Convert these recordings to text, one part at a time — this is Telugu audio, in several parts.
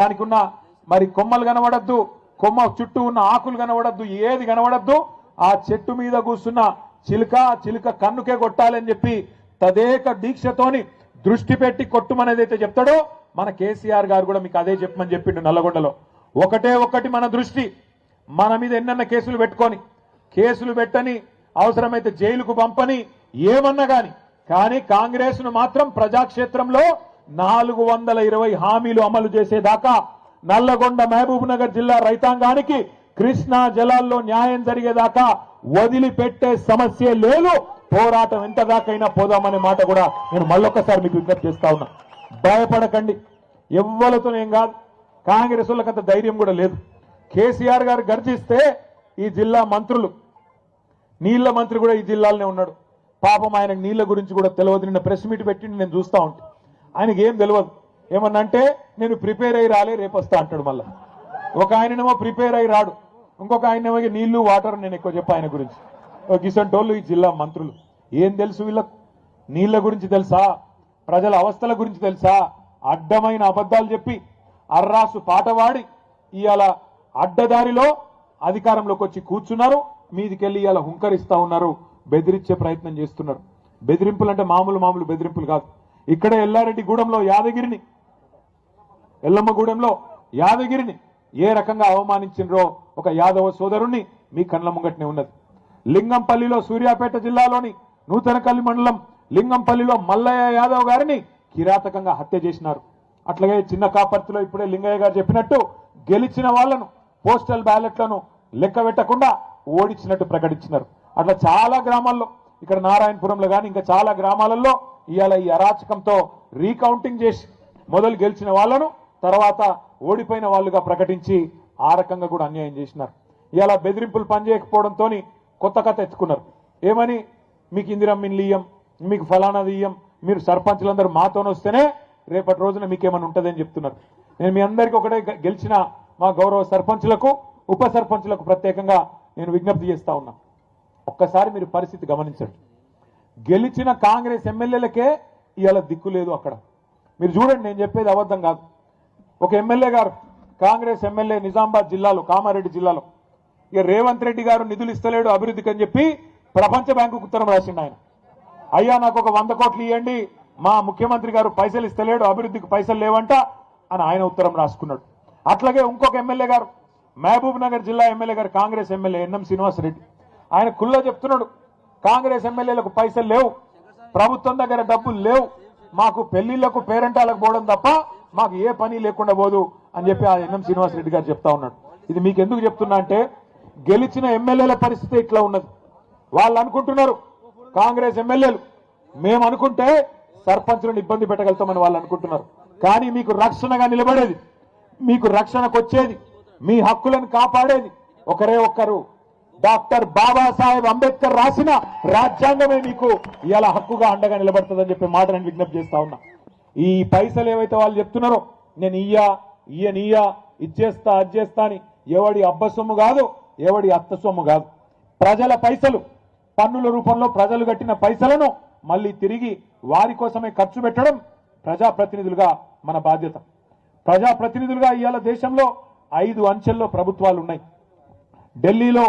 దానికి ఉన్న మరి కొమ్మలు కనబడద్దు, కొమ్మ చుట్టూ ఉన్న ఆకులు కనబడద్దు, ఏది కనబడద్దు. ఆ చెట్టు మీద కూర్చున్న చిలుక కన్నుకే కొట్టాలని చెప్పి తదేక దీక్షతోని దృష్టి పెట్టి కొట్టుమనేది అయితే చెప్తాడో మన కేసీఆర్ గారు కూడా మీకు అదే చెప్పమని చెప్పిండు నల్లగొండలో. ఒకటి మన దృష్టి, మన మీద ఎన్నన్న కేసులు పెట్టుకొని, కేసులు పెట్టని, అవసరమైతే జైలుకు పంపని, ఏమన్నా కానీ కాంగ్రెస్ ను మాత్రం ప్రజాక్షేత్రంలో 420 హామీలు అమలు చేసేదాకా, నల్లగొండ మహబూబ్ నగర్ జిల్లా రైతాంగానికి కృష్ణా జలాల్లో న్యాయం జరిగేదాకా వదిలిపెట్టే సమస్య లేదు. పోరాటం ఎంత దాకైనా పోదామనే మాట కూడా నేను మళ్ళొక్కసారి మీకు విజ్ఞప్తి చేస్తా ఉన్నా. భయపడకండి, ఎవ్వలతోనేం కాదు. కాంగ్రెస్ వాళ్ళకి అంత ధైర్యం కూడా లేదు. కేసీఆర్ గారు గర్జిస్తే ఈ జిల్లా మంత్రులు, నీళ్ల మంత్రి కూడా ఈ జిల్లాలోనే ఉన్నాడు. పాపం ఆయనకు నీళ్ల గురించి కూడా తెలియదు. నిన్న ప్రెస్ మీట్ పెట్టి నేను చూస్తా ఉంటా, ఆయనకి ఏం తెలియదు. ఏమన్నంటే నేను ప్రిపేర్ అయ్యి రాలే, రేపు వస్తా అంటాడు. మళ్ళా ఒక ఆయననేమో ప్రిపేర్ అయ్యి రాడు, ఇంకొక ఆయనేమో నీళ్లు వాటర్ నేను ఎక్కువ చెప్పా ఆయన గురించి. కిసంటోళ్ళు ఈ జిల్లా మంత్రులు ఏం తెలుసు వీళ్ళకు? నీళ్ల గురించి తెలుసా? ప్రజల అవస్థల గురించి తెలుసా? అడ్డమైన అబద్ధాలు చెప్పి అర్రాసు పాటవాడి ఇవాళ అడ్డదారిలో అధికారంలోకి వచ్చి కూర్చున్నారు. మీదికెళ్ళి ఇవాళ హుంకరిస్తా ఉన్నారు, బెదిరించే ప్రయత్నం చేస్తున్నారు. బెదిరింపులు అంటే మామూలు బెదిరింపులు కాదు. ఇక్కడ ఎల్లారెడ్డి గూడెంలో యాదగిరిని, ఎల్లమ్మగూడెంలో యాదగిరిని ఏ రకంగా అవమానించినరో ఒక యాదవ సోదరుణ్ణి మీ కళ్ళ ముంగట్నే ఉన్నది. లింగంపల్లిలో, సూర్యాపేట జిల్లాలోని నూతనకల్లి మండలం లింగంపల్లిలో మల్లయ్య యాదవ్ గారిని కిరాతకంగా హత్య చేసినారు. అట్లాగే చిన్న కాపర్తిలో ఇప్పుడే లింగయ్య గారు చెప్పినట్టు గెలిచిన వాళ్లను పోస్టల్ బ్యాలెట్లను లెక్క పెట్టకుండా ఓడించినట్టు ప్రకటించినారు. అట్లా చాలా గ్రామాల్లో, ఇక్కడ నారాయణపురంలో కానీ ఇంకా చాలా గ్రామాలలో ఇవాళ ఈ అరాచకంతో రీకౌంటింగ్ చేసి మొదలు గెలిచిన వాళ్లను తర్వాత ఓడిపోయిన వాళ్ళుగా ప్రకటించి ఆ రకంగా కూడా అన్యాయం చేసినారు. ఇవాళ బెదిరింపులు పనిచేయకపోవడంతో కొత్త కథ ఎత్తుకున్నారు. ఏమని? మీకు ఇందిరమ్మిన్లు ఇయ్యం, మీకు ఫలానాది ఇయ్యం, మీరు సర్పంచులందరూ మాతోనే వస్తేనే రేపటి రోజున మీకేమైనా ఉంటుందని చెప్తున్నారు. నేను మీ అందరికీ ఒకటే, గెలిచిన మా గౌరవ సర్పంచులకు, ఉప సర్పంచులకు ప్రత్యేకంగా నేను విజ్ఞప్తి చేస్తా ఉన్నా. ఒక్కసారి మీరు పరిస్థితి గమనించండి. గెలిచిన కాంగ్రెస్ ఎమ్మెల్యేలకే ఇవాళ దిక్కు లేదు అక్కడ. మీరు చూడండి, నేను చెప్పేది అబద్ధం కాదు. ఒక ఎమ్మెల్యే గారు, కాంగ్రెస్ ఎమ్మెల్యే నిజామాబాద్ జిల్లాలో, కామారెడ్డి జిల్లాలో, ఇక రేవంత్ రెడ్డి గారు నిధులు ఇస్తలేడు అభివృద్ధికి అని చెప్పి ప్రపంచ బ్యాంకుకు ఉత్తరం రాసిండు ఆయన. అయ్యా నాకు ఒక 100 కోట్లు ఇవ్వండి, మా ముఖ్యమంత్రి గారు పైసలు ఇస్తలేడు, అభివృద్ధికి పైసలు లేవంట అని ఆయన ఉత్తరం రాసుకున్నాడు. అట్లాగే ఇంకొక ఎమ్మెల్యే గారు, మహబూబ్ నగర్ జిల్లా ఎమ్మెల్యే గారు, కాంగ్రెస్ ఎమ్మెల్యే ఎన్ఎం శ్రీనివాసరెడ్డి, ఆయన కుల్లో చెప్తున్నాడు, కాంగ్రెస్ ఎమ్మెల్యేలకు పైసలు లేవు, ప్రభుత్వం దగ్గర డబ్బులు లేవు, మాకు పెళ్లిళ్లకు పేరెంటాలకు పోవడం తప్ప మాకు ఏ పని లేకుండా పోదు అని చెప్పి ఆ ఎన్ఎం శ్రీనివాసరెడ్డి గారు చెప్తా ఉన్నాడు. ఇది మీకు ఎందుకు చెప్తున్నా అంటే, గెలిచిన ఎమ్మెల్యేల పరిస్థితి ఇట్లా ఉన్నది. వాళ్ళు అనుకుంటున్నారు, కాంగ్రెస్ ఎమ్మెల్యేలు మేము అనుకుంటే సర్పంచులను ఇబ్బంది పెట్టగలుగుతామని వాళ్ళు అనుకుంటున్నారు. కానీ మీకు రక్షణగా నిలబడేది, మీకు రక్షణకు వచ్చేది, మీ హక్కులను కాపాడేది ఒకరే ఒక్కరు, డాక్టర్ బాబాసాహెబ్ అంబేద్కర్ రాసిన రాజ్యాంగమే మీకు ఇవాళ హక్కుగా అండగా నిలబడుతుందని చెప్పి మాట నేను విజ్ఞప్తి చేస్తా ఉన్నా. ఈ పైసలు ఏవైతే వాళ్ళు చెప్తున్నారో, నేను ఇయ్యా ఇచ్చేస్తా అది చేస్తా అని, ఎవడి అబ్బ సొమ్ము కాదు, ఎవడి అత్త సొమ్ము కాదు. ప్రజల పైసలు, పన్నుల రూపంలో ప్రజలు కట్టిన పైసలను మళ్ళీ తిరిగి వారి కోసమే ఖర్చు పెట్టడం ప్రజాప్రతినిధులుగా మన బాధ్యత. ప్రజాప్రతినిధులుగా ఇవాళ దేశంలో 5 అంచెల్లో ప్రభుత్వాలు ఉన్నాయి. ఢిల్లీలో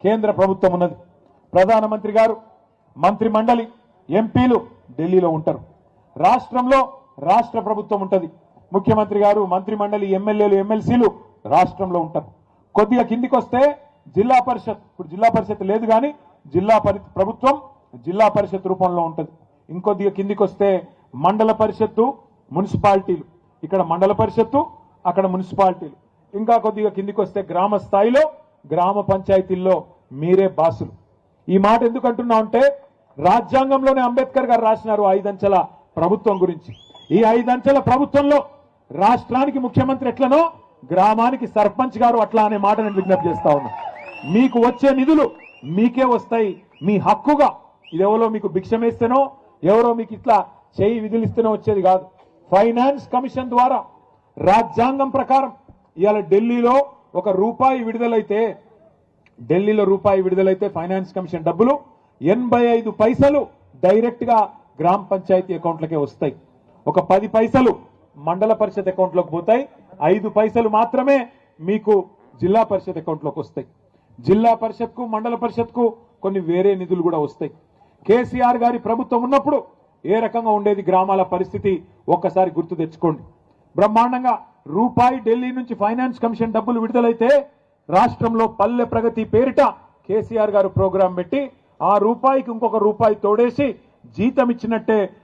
కేంద్ర ప్రభుత్వం ఉన్నది, ప్రధానమంత్రి గారు, మంత్రి మండలి, ఎంపీలు ఢిల్లీలో ఉంటారు. రాష్ట్రంలో రాష్ట్ర ప్రభుత్వం ఉంటుంది, ముఖ్యమంత్రి గారు, మంత్రి మండలి, ఎమ్మెల్యేలు, ఎమ్మెల్సీలు రాష్ట్రంలో ఉంటారు. కొద్దిగా కిందికి వస్తే జిల్లా పరిషత్, ఇప్పుడు జిల్లా పరిషత్ లేదు కానీ జిల్లా ప్రభుత్వం జిల్లా పరిషత్ రూపంలో ఉంటుంది. ఇంకొద్దిగా కిందికి వస్తే మండల పరిషత్తు, మున్సిపాలిటీలు, ఇక్కడ మండల పరిషత్తు, అక్కడ మున్సిపాలిటీలు. ఇంకా కొద్దిగా కిందికి వస్తే గ్రామ స్థాయిలో గ్రామ పంచాయతీల్లో మీరే బాసులు. ఈ మాట ఎందుకు అంటున్నా అంటే, రాజ్యాంగంలోనే అంబేద్కర్ గారు రాసినారు 5 అంచెల ప్రభుత్వం గురించి. ఈ 5 అంచెల ప్రభుత్వంలో రాష్ట్రానికి ముఖ్యమంత్రి ఎట్లనో గ్రామానికి సర్పంచ్ గారు అట్లా అనే మాట నేను విజ్ఞప్తి చేస్తా ఉన్నా. మీకు వచ్చే నిధులు మీకే వస్తాయి, మీ హక్కుగా. ఇదెవరో మీకు భిక్షమేస్తేనో, ఎవరో మీకు ఇట్లా చేయి విధులిస్తేనో వచ్చేది కాదు. ఫైనాన్స్ కమిషన్ ద్వారా రాజ్యాంగం ప్రకారం ఇవాళ ఢిల్లీలో రూపాయి విడుదలైతే ఫైనాన్స్ కమిషన్ డబ్బులు 85 పైసలు డైరెక్ట్ గా గ్రామ పంచాయతీ అకౌంట్లకే వస్తాయి. 10 పైసలు మండల పరిషత్ అకౌంట్లోకి పోతాయి, 5 పైసలు మాత్రమే మీకు జిల్లా పరిషత్ అకౌంట్లోకి వస్తాయి. జిల్లా పరిషత్కు మండల పరిషత్కు కొన్ని వేరే నిధులు కూడా వస్తాయి. కేసీఆర్ గారి ప్రభుత్వం ఉన్నప్పుడు ఏ రకంగా ఉండేది గ్రామాల పరిస్థితి ఒక్కసారి గుర్తు తెచ్చుకోండి. బ్రహ్మాండంగా రూపాయి ఢిల్లీ నుంచి ఫైనాన్స్ కమిషన్ డబ్బులు విడుదలైతే రాష్ట్రంలో పల్లె ప్రగతి పేరిట కేసీఆర్ గారు ప్రోగ్రాం పెట్టి ఆ రూపాయికి ఇంకొక రూపాయి తోడేసి జీతం ఇచ్చినట్టే